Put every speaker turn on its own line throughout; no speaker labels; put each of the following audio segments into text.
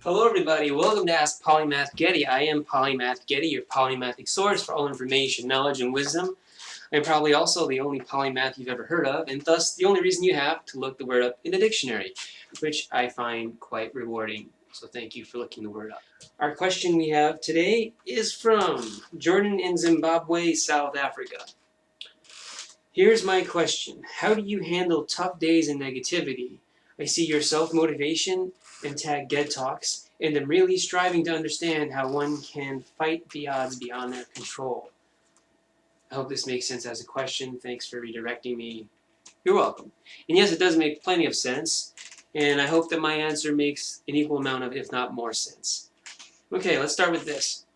Hello everybody, welcome to AskPolymathGeddy. I am PolymathGeddy, your polymathic source for all information, knowledge, and wisdom. I'm probably also the only polymath you've ever heard of, and thus the only reason you have to look the word up in a dictionary, which I find quite rewarding. So thank you for looking the word up. Our question we have today is from Jordan in Zimbabwe, South Africa. Here's my question. How do you handle tough days and negativity? I see your self-motivation and tag Ged Talks, and am really striving to understand how one can fight the odds beyond their control. I hope this makes sense as a question. Thanks for redirecting me. You're welcome. And yes, it does make plenty of sense, and I hope that my answer makes an equal amount of, if not more, sense. Okay, let's start with this.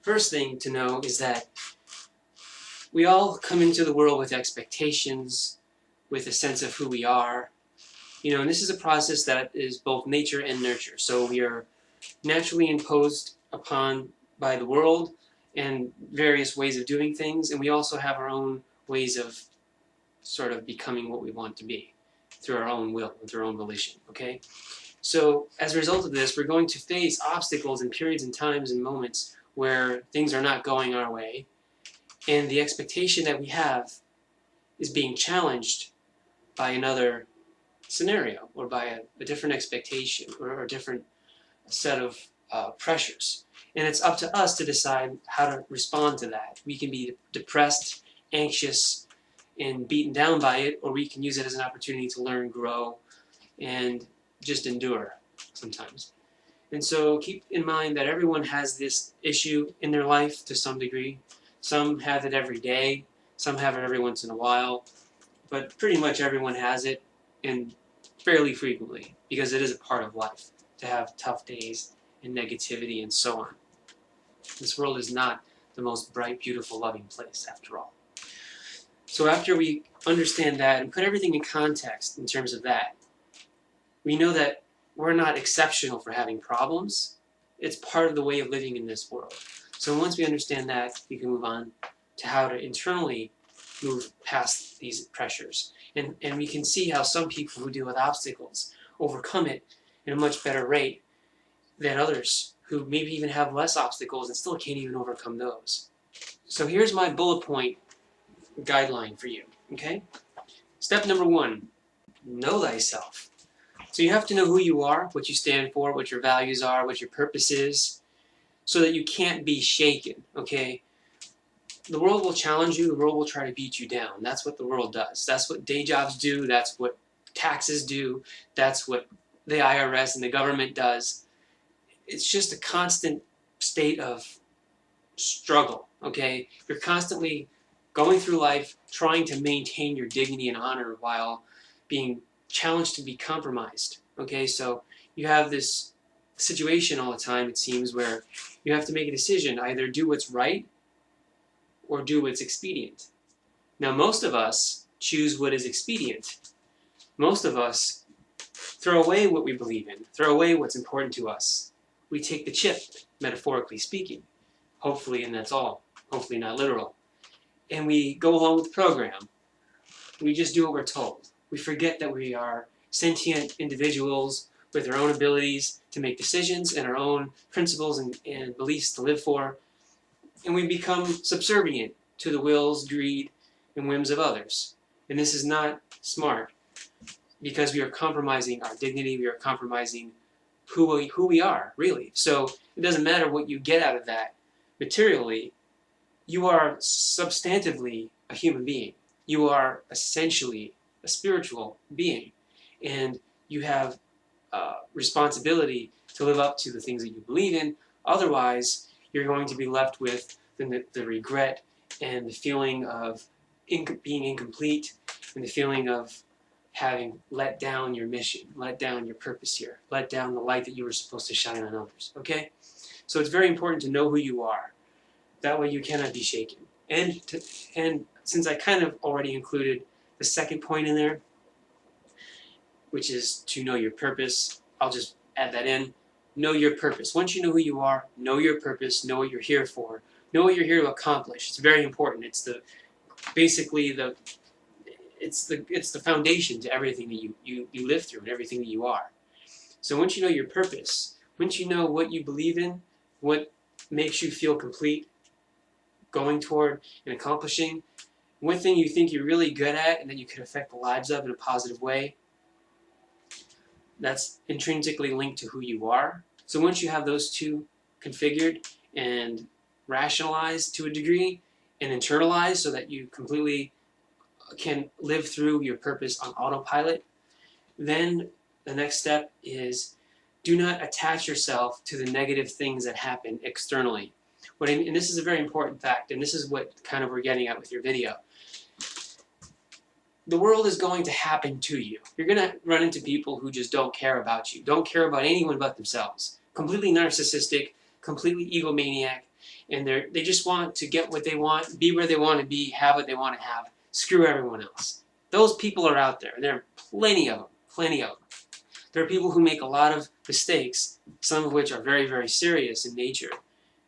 First thing to know is that we all come into the world with expectations, with a sense of who we are. And this is a process that is both nature and nurture. So we are naturally imposed upon by the world and various ways of doing things, and we also have our own ways of sort of becoming what we want to be through our own will and through our own volition, okay? So as a result of this, we're going to face obstacles and periods and times and moments where things are not going our way, and the expectation that we have is being challenged by another scenario or by a different expectation or a different set of pressures. And it's up to us to decide how to respond to that. We can be depressed, anxious, and beaten down by it, or we can use it as an opportunity to learn, grow, and just endure sometimes. And so keep in mind that everyone has this issue in their life to some degree. Some have it every day, some have it every once in a while, but pretty much everyone has it, and fairly frequently, because it is a part of life to have tough days and negativity and so on. This world is not the most bright, beautiful, loving place after all. So after we understand that and put everything in context in terms of that, we know that we're not exceptional for having problems. It's part of the way of living in this world. So once we understand that, we can move on to how to internally move past these pressures. And we can see how some people who deal with obstacles overcome it in a much better rate than others who maybe even have less obstacles and still can't even overcome those. So here's my bullet point guideline for you, okay? Step number 1, know thyself. So you have to know who you are, what you stand for, what your values are, what your purpose is, so that you can't be shaken, okay? The world will challenge you, the world will try to beat you down. That's what the world does. That's what day jobs do, that's what taxes do, that's what the IRS and the government does. It's just a constant state of struggle, okay? You're constantly going through life trying to maintain your dignity and honor while being challenged to be compromised, okay? So you have this situation all the time, it seems, where you have to make a decision, either do what's right or do what's expedient. Now most of us choose what is expedient. Most of us throw away what we believe in, throw away what's important to us. We take the chip, metaphorically speaking, hopefully, and that's all, hopefully not literal. And we go along with the program. We just do what we're told. We forget that we are sentient individuals with our own abilities to make decisions and our own principles and beliefs to live for. And we become subservient to the wills, greed, and whims of others. And this is not smart, because we are compromising our dignity, we are compromising who we are, really. So it doesn't matter what you get out of that materially, you are substantively a human being. You are essentially a spiritual being. And you have responsibility to live up to the things that you believe in. Otherwise, you're going to be left with the regret and the feeling of being incomplete and the feeling of having let down your mission, let down your purpose here, let down the light that you were supposed to shine on others, okay? So it's very important to know who you are. That way you cannot be shaken. And since I kind of already included the second point in there, which is to know your purpose, I'll just add that in. Know your purpose. Once you know who you are, know your purpose, know what you're here for, know what you're here to accomplish. It's very important. It's the foundation to everything that you live through and everything that you are. So once you know your purpose, Once you know what you believe in, what makes you feel complete, going toward and accomplishing, one thing you think you're really good at and that you could affect the lives of in a positive way, that's intrinsically linked to who you are. So once you have those two configured and rationalized to a degree and internalized so that you completely can live through your purpose on autopilot, then the next step is do not attach yourself to the negative things that happen externally. And this is a very important fact, and this is what kind of we're getting at with your video. The world is going to happen to you. You're going to run into people who just don't care about you, don't care about anyone but themselves. Completely narcissistic, completely egomaniac, and they just want to get what they want, be where they want to be, have what they want to have, screw everyone else. Those people are out there. There are plenty of them, plenty of them. There are people who make a lot of mistakes, some of which are very, very serious in nature,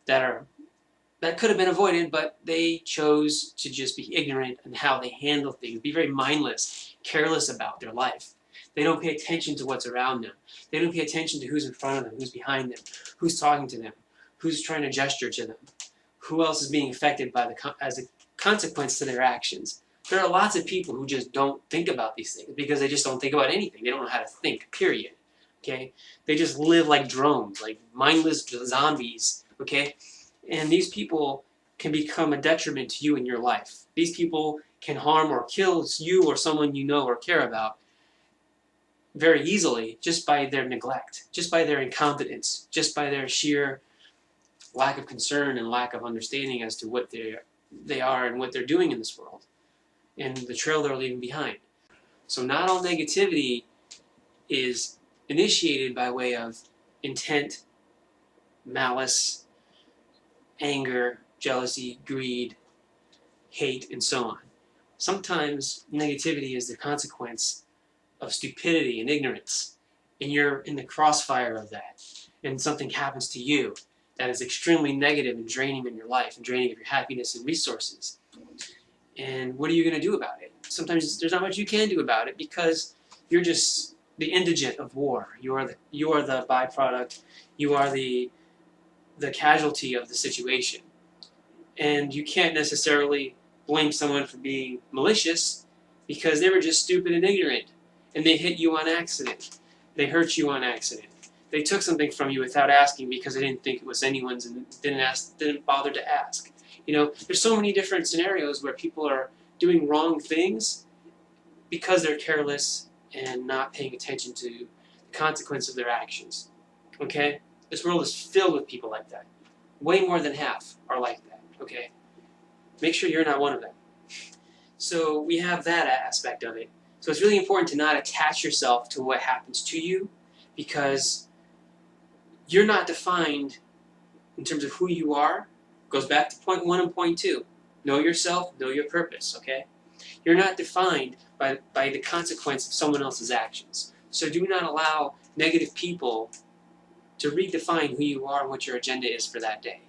that could have been avoided, but they chose to just be ignorant in how they handle things, be very mindless, careless about their life. They don't pay attention to what's around them. They don't pay attention to who's in front of them, who's behind them, who's talking to them, who's trying to gesture to them, who else is being affected by as a consequence to their actions. There are lots of people who just don't think about these things because they just don't think about anything. They don't know how to think, period. Okay? They just live like drones, like mindless zombies. Okay? And these people can become a detriment to you in your life. These people can harm or kill you or someone you know or care about very easily just by their neglect, just by their incompetence, just by their sheer lack of concern and lack of understanding as to what they are and what they're doing in this world and the trail they're leaving behind. So not all negativity is initiated by way of intent, malice, anger, jealousy, greed, hate, and so on. Sometimes negativity is the consequence of stupidity and ignorance, and you're in the crossfire of that, and something happens to you that is extremely negative and draining in your life and draining of your happiness and resources. And what are you going to do about it? Sometimes there's not much you can do about it because you're just the indigent of war. You are the byproduct. You are the casualty of the situation. And you can't necessarily blame someone for being malicious because they were just stupid and ignorant. And they hit you on accident. They hurt you on accident. They took something from you without asking because they didn't think it was anyone's and didn't bother to ask. You know, there's so many different scenarios where people are doing wrong things because they're careless and not paying attention to the consequence of their actions. Okay? This world is filled with people like that. Way more than half are like that, okay? Make sure you're not one of them. So we have that aspect of it. So it's really important to not attach yourself to what happens to you because you're not defined in terms of who you are. Goes back to point 1 and point 2. Know yourself, know your purpose, okay? You're not defined by the consequence of someone else's actions. So do not allow negative people to redefine who you are and what your agenda is for that day.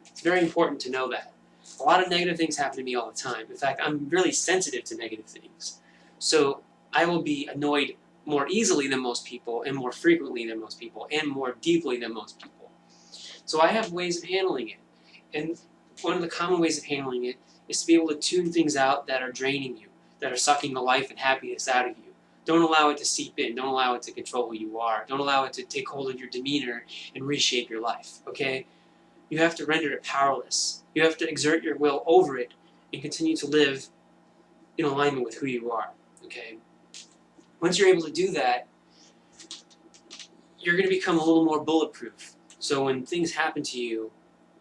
It's very important to know that. A lot of negative things happen to me all the time. In fact, I'm really sensitive to negative things. So I will be annoyed more easily than most people, and more frequently than most people, and more deeply than most people. So I have ways of handling it. And one of the common ways of handling it is to be able to tune things out that are draining you, that are sucking the life and happiness out of you. Don't allow it to seep in. Don't allow it to control who you are. Don't allow it to take hold of your demeanor and reshape your life, okay? You have to render it powerless. You have to exert your will over it and continue to live in alignment with who you are, okay? Once you're able to do that, you're going to become a little more bulletproof. So when things happen to you,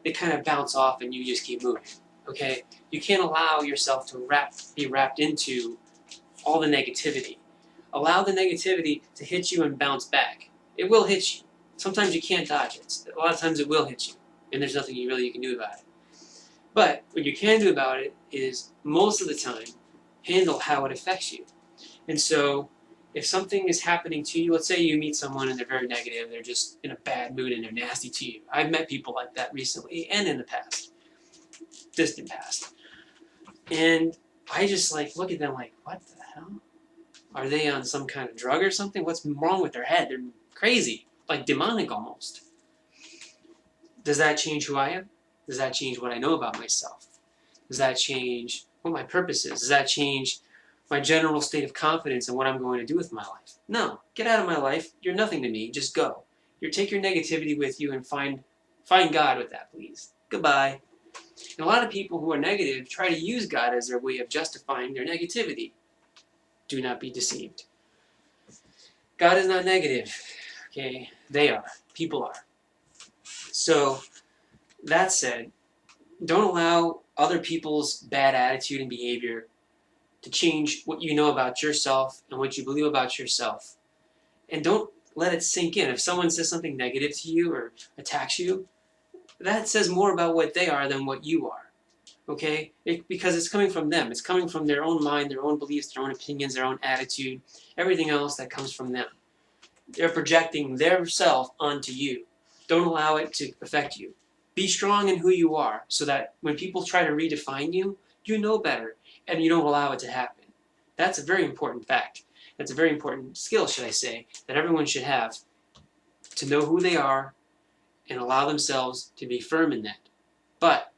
they kind of bounce off and you just keep moving, okay? You can't allow yourself to be wrapped into all the negativity. Allow the negativity to hit you and bounce back. It will hit you. Sometimes you can't dodge it. A lot of times it will hit you, and there's nothing you can do about it. But what you can do about it is, most of the time, handle how it affects you. And so, if something is happening to you, let's say you meet someone and they're very negative, they're just in a bad mood and they're nasty to you. I've met people like that recently and in the past, distant past. And I just look at them like, what the hell? Are they on some kind of drug or something? What's wrong with their head? They're crazy. like demonic almost. Does that change who I am? Does that change what I know about myself? Does that change what my purpose is? Does that change my general state of confidence in what I'm going to do with my life? No. Get out of my life. You're nothing to me. Just go. Take your negativity with you and find God with that, please. Goodbye. And a lot of people who are negative try to use God as their way of justifying their negativity. Do not be deceived. God is not negative. Okay? They are. People are. So, that said, don't allow other people's bad attitude and behavior to change what you know about yourself and what you believe about yourself. And don't let it sink in. If someone says something negative to you or attacks you, that says more about what they are than what you are. Okay? Because it's coming from them. It's coming from their own mind, their own beliefs, their own opinions, their own attitude, everything else that comes from them. They're projecting their self onto you. Don't allow it to affect you. Be strong in who you are so that when people try to redefine you, you know better and you don't allow it to happen. That's a very important fact. That's a very important skill, should I say, that everyone should have, to know who they are and allow themselves to be firm in that. But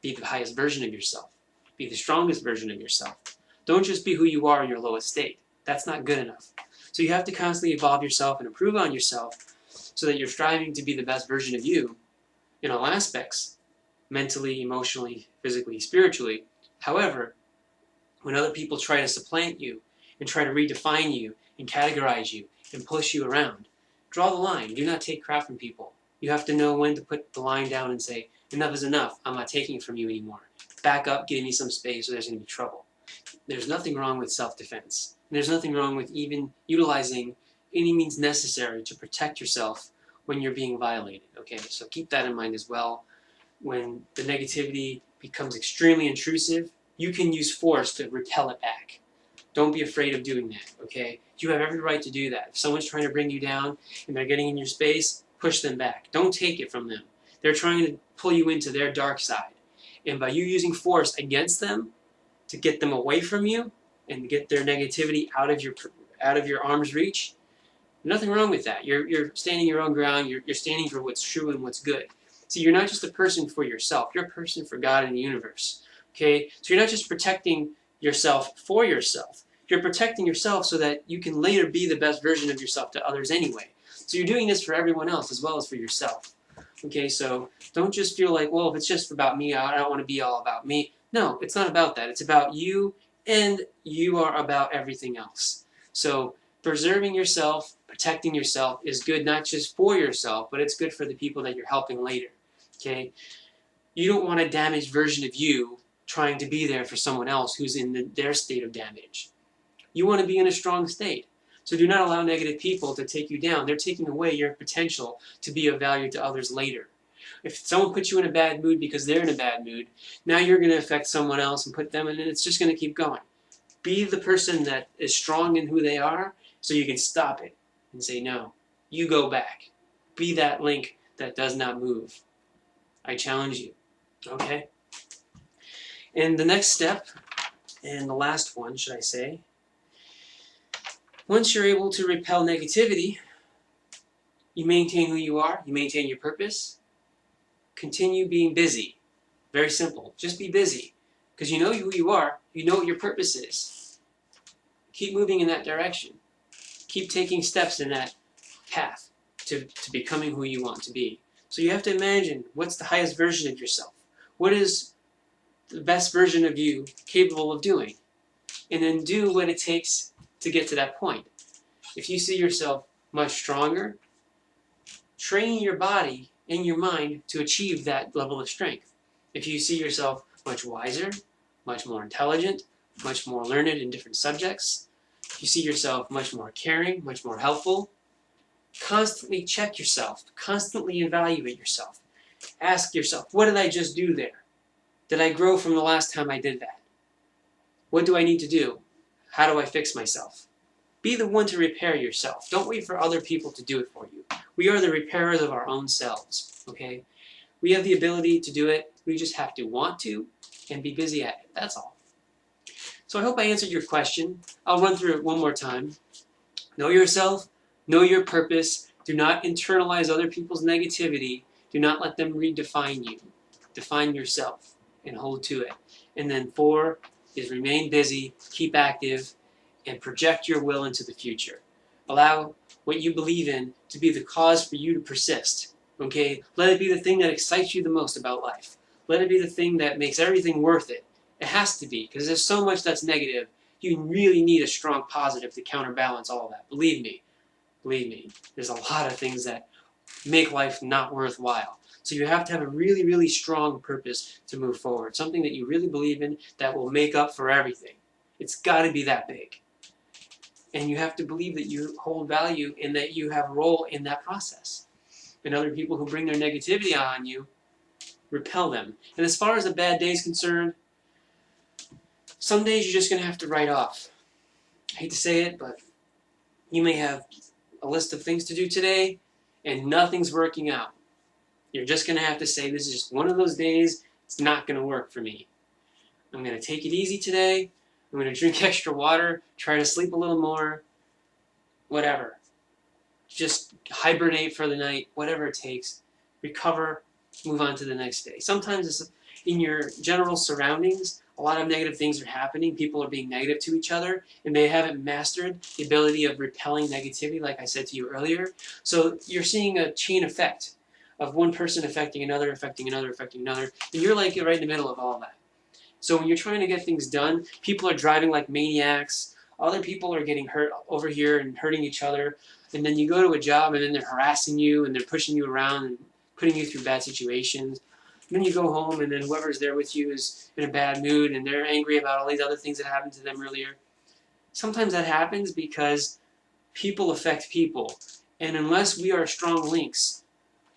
be the highest version of yourself. Be the strongest version of yourself. Don't just be who you are in your lowest state. That's not good enough. So you have to constantly evolve yourself and improve on yourself so that you're striving to be the best version of you in all aspects, mentally, emotionally, physically, spiritually. However, when other people try to supplant you and try to redefine you and categorize you and push you around, draw the line. Do not take crap from people. You have to know when to put the line down and say, enough is enough. I'm not taking it from you anymore. Back up, give me some space or there's going to be trouble. There's nothing wrong with self-defense. There's nothing wrong with even utilizing any means necessary to protect yourself when you're being violated. Okay, so keep that in mind as well. When the negativity becomes extremely intrusive, you can use force to repel it back. Don't be afraid of doing that, okay? You have every right to do that. If someone's trying to bring you down and they're getting in your space, push them back. Don't take it from them. They're trying to pull you into their dark side. And by you using force against them to get them away from you and get their negativity out of your arm's reach, nothing wrong with that. You're standing your own ground. You're standing for what's true and what's good. See, you're not just a person for yourself. You're a person for God and the universe. Okay? So you're not just protecting yourself for yourself. You're protecting yourself so that you can later be the best version of yourself to others anyway. So you're doing this for everyone else as well as for yourself. Okay, so don't just feel like, well, if it's just about me, I don't want to be all about me. No, it's not about that. It's about you, and you are about everything else. So preserving yourself, protecting yourself is good not just for yourself, but it's good for the people that you're helping later. Okay? You don't want a damaged version of you trying to be there for someone else who's in their state of damage. You want to be in a strong state. So do not allow negative people to take you down. They're taking away your potential to be of value to others later. If someone puts you in a bad mood because they're in a bad mood, now you're going to affect someone else and put them in, and it's just going to keep going. Be the person that is strong in who they are so you can stop it and say, no, you go back. Be that link that does not move. I challenge you. Okay? And the next step, and the last one, should I say, once you're able to repel negativity, you maintain who you are, you maintain your purpose, continue being busy. Very simple. Just be busy. Because you know who you are, you know what your purpose is. Keep moving in that direction. Keep taking steps in that path to becoming who you want to be. So you have to imagine, what's the highest version of yourself? What is the best version of you capable of doing? And then do what it takes to get to that point. If you see yourself much stronger, train your body and your mind to achieve that level of strength. If you see yourself much wiser, much more intelligent, much more learned in different subjects, if you see yourself much more caring, much more helpful, constantly check yourself, constantly evaluate yourself. Ask yourself, what did I just do there? Did I grow from the last time I did that? What do I need to do? How do I fix myself? Be the one to repair yourself. Don't wait for other people to do it for you. We are the repairers of our own selves, okay? We have the ability to do it. We just have to want to and be busy at it. That's all. So I hope I answered your question. I'll run through it one more time. Know yourself, know your purpose, Do not internalize other people's negativity. Do not let them redefine you. Define yourself and hold to it. And then 4 is remain busy, keep active, and project your will into the future. Allow what you believe in to be the cause for you to persist. Okay? Let it be the thing that excites you the most about life. Let it be the thing that makes everything worth it. It has to be, because there's so much that's negative. You really need a strong positive to counterbalance all that. Believe me, there's a lot of things that make life not worthwhile. So you have to have a really, really strong purpose to move forward. Something that you really believe in that will make up for everything. It's got to be that big. And you have to believe that you hold value and that you have a role in that process. And other people who bring their negativity on you, repel them. And as far as a bad day is concerned, some days you're just going to have to write off. I hate to say it, but you may have a list of things to do today and nothing's working out. You're just going to have to say, this is just one of those days, it's not going to work for me. I'm going to take it easy today. I'm going to drink extra water, try to sleep a little more, whatever. Just hibernate for the night, whatever it takes. Recover, move on to the next day. Sometimes it's in your general surroundings, a lot of negative things are happening. People are being negative to each other, and they haven't mastered the ability of repelling negativity, like I said to you earlier. So you're seeing a chain effect of one person affecting another, affecting another, affecting another, and you're like right in the middle of all that. So when you're trying to get things done, people are driving like maniacs, other people are getting hurt over here and hurting each other, and then you go to a job and then they're harassing you and they're pushing you around and putting you through bad situations. And then you go home and then whoever's there with you is in a bad mood and they're angry about all these other things that happened to them earlier. Sometimes that happens because people affect people. And unless we are strong links,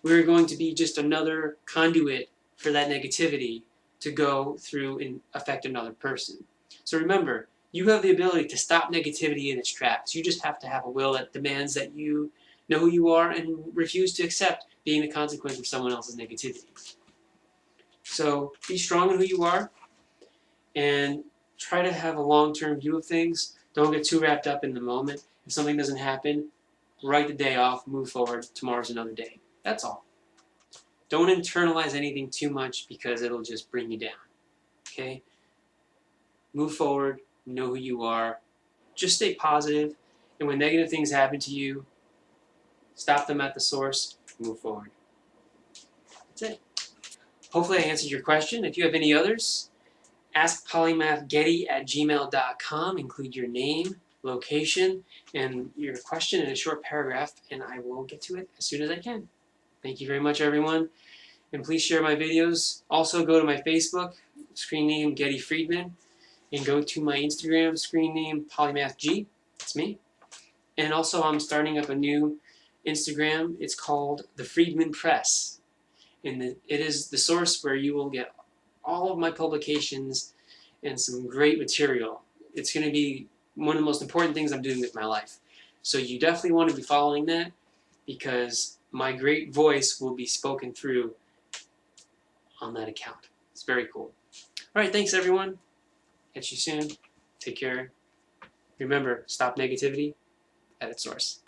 we're going to be just another conduit for that negativity to go through and affect another person. So remember, you have the ability to stop negativity in its tracks. You just have to have a will that demands that you know who you are and refuse to accept being the consequence of someone else's negativity. So be strong in who you are and try to have a long-term view of things. Don't get too wrapped up in the moment. If something doesn't happen, write the day off, move forward. Tomorrow's another day. That's all. Don't internalize anything too much because it'll just bring you down. Okay? Move forward, know who you are. Just stay positive, and when negative things happen to you, stop them at the source, move forward. That's it. Hopefully I answered your question. If you have any others, AskPolymathGeddy@gmail.com. Include your name, location, and your question in a short paragraph, and I will get to it as soon as I can. Thank you very much, everyone. And please share my videos. Also, go to my Facebook, screen name Geddy Friedman, and go to my Instagram, screen name PolymathG. That's me. And also, I'm starting up a new Instagram. It's called The Friedman Press. And it is the source where you will get all of my publications and some great material. It's going to be one of the most important things I'm doing with my life. So you definitely want to be following that because my great voice will be spoken through on that account. It's very cool. All right, thanks everyone. Catch you soon. Take care. Remember, stop negativity at its source.